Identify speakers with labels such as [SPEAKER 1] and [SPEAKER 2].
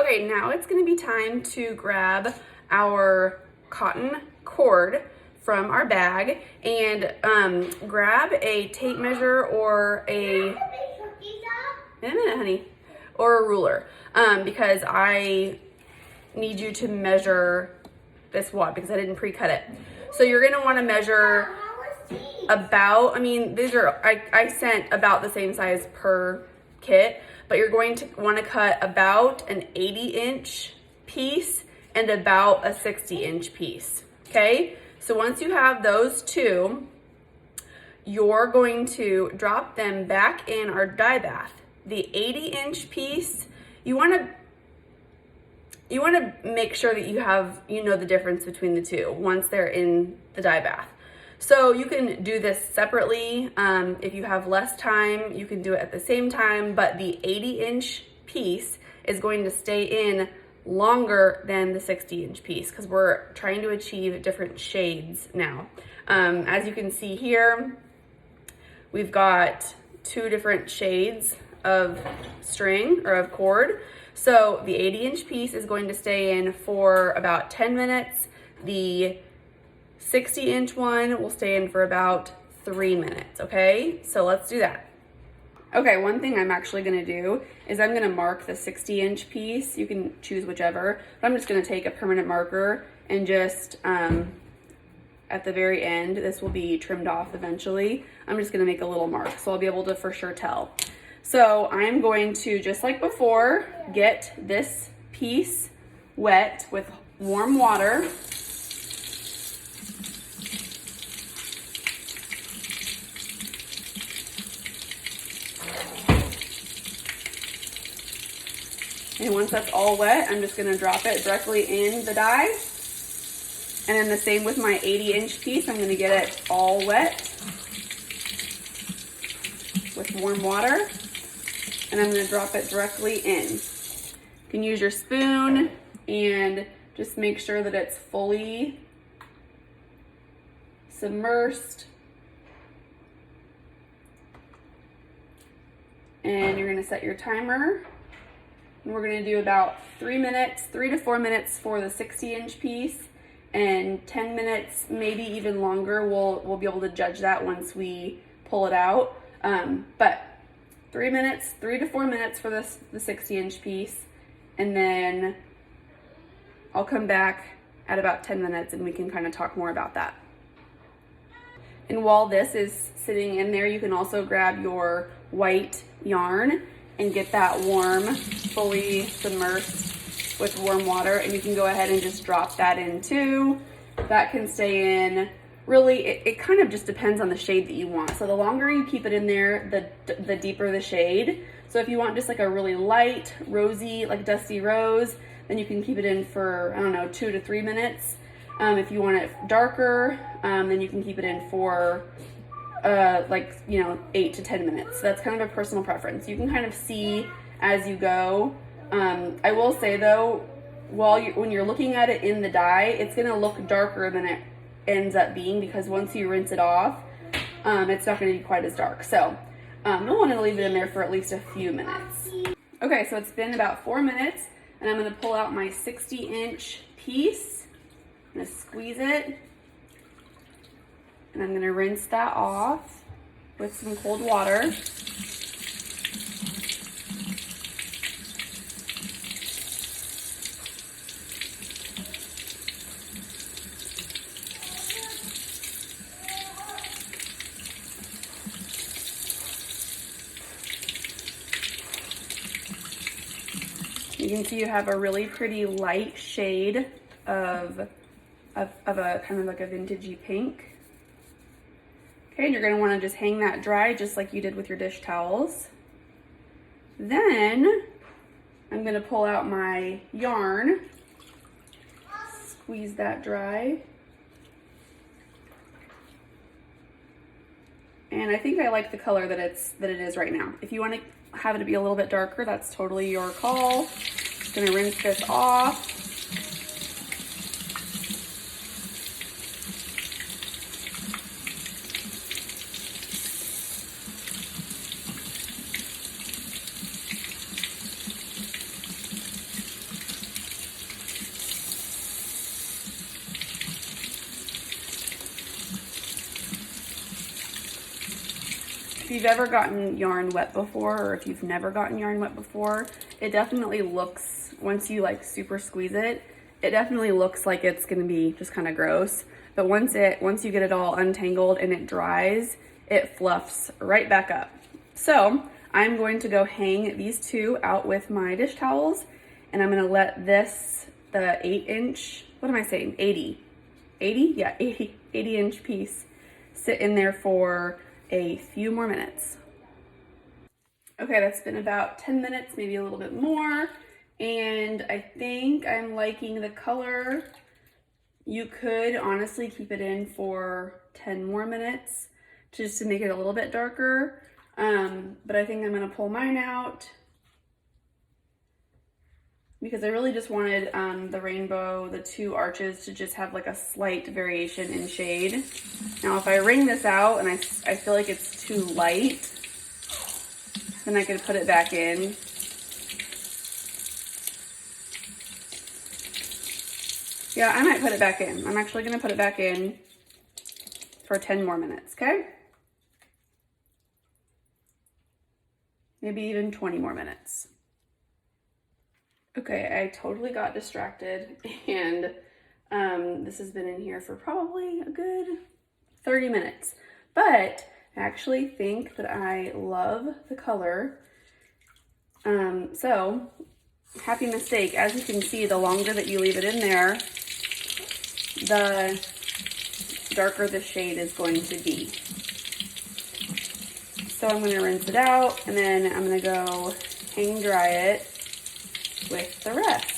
[SPEAKER 1] Okay, now it's gonna be time to grab our cotton cord from our bag and grab a tape measure or in a minute, honey, or a ruler, because I need you to measure this wad because I didn't pre-cut it. So you're gonna wanna measure about, these are, I sent about the same size per kit, but you're going to wanna cut about an 80-inch piece and about a 60-inch piece, okay? So once you have those two, you're going to drop them back in our dye bath. The 80-inch piece, you wanna make sure that you know the difference between the two once they're in the dye bath. So you can do this separately. If you have less time, you can do it at the same time, but the 80-inch piece is going to stay in longer than the 60-inch piece because we're trying to achieve different shades now. As you can see here, we've got two different shades of string or of cord. So the 80-inch piece is going to stay in for about 10 minutes. The 60-inch one will stay in for about 3 minutes, okay? So let's do that. Okay, one thing I'm actually gonna do is I'm gonna mark the 60-inch piece. You can choose whichever, but I'm just gonna take a permanent marker and just, at the very end, this will be trimmed off eventually. I'm just gonna make a little mark so I'll be able to for sure tell. So I'm going to, just like before, get this piece wet with warm water. And once that's all wet, I'm just gonna drop it directly in the dye. And then the same with my 80-inch piece, I'm gonna get it all wet with warm water. And I'm gonna drop it directly in. You can use your spoon and just make sure that it's fully submersed. And you're gonna set your timer. And we're gonna do about 3 to 4 minutes for the 60-inch piece, and 10 minutes, maybe even longer. We'll be able to judge that once we pull it out. But 3 to 4 minutes for the 60-inch piece, and then I'll come back at about 10 minutes and we can kind of talk more about that. And while this is sitting in there, you can also grab your white yarn and get that warm, fully submersed with warm water, and you can go ahead and just drop that in too. That can stay in. Really, it kind of just depends on the shade that you want. So the longer you keep it in there, the deeper the shade. So if you want just like a really light, rosy, like dusty rose, then you can keep it in for, I don't know, 2 to 3 minutes. If you want it darker, then you can keep it in for 8 to 10 minutes. So that's kind of a personal preference. You can kind of see as you go. I will say though, when you're looking at it in the dye, it's gonna look darker than it ends up being because once you rinse it off, it's not gonna be quite as dark. So you'll wanna leave it in there for at least a few minutes. Okay, so it's been about 4 minutes and I'm gonna pull out my 60-inch piece. I'm gonna squeeze it. And I'm gonna rinse that off with some cold water. You can see you have a really pretty light shade of a kind of like a vintagey pink. Okay, and you're gonna wanna just hang that dry just like you did with your dish towels. Then I'm gonna pull out my yarn, squeeze that dry. And I think I like the color that it is right now. If you wanna have it to be a little bit darker, that's totally your call. Just gonna rinse this off. If you've ever gotten yarn wet before, or if you've never gotten yarn wet before, it definitely looks, once you like super squeeze it, it definitely looks like it's gonna be just kind of gross. But once you get it all untangled and it dries, it fluffs right back up. So I'm going to go hang these two out with my dish towels, and I'm gonna let this, the 8-inch, what am I saying, 80? Yeah, 80-inch piece sit in there for a few more minutes. Okay, that's been about 10 minutes, maybe a little bit more, and I think I'm liking the color. You could honestly keep it in for 10 more minutes just to make it a little bit darker, but I think I'm gonna pull mine out because I really just wanted the rainbow, the two arches, to just have like a slight variation in shade. Now if I wring this out and I feel like it's too light, then I could put it back in. Yeah, I might put it back in. I'm actually gonna put it back in for 10 more minutes, okay? Maybe even 20 more minutes. Okay, I totally got distracted, and this has been in here for probably a good 30 minutes. But I actually think that I love the color. So, happy mistake. As you can see, the longer that you leave it in there, the darker the shade is going to be. So I'm gonna rinse it out, and then I'm gonna go hang dry it with the rest.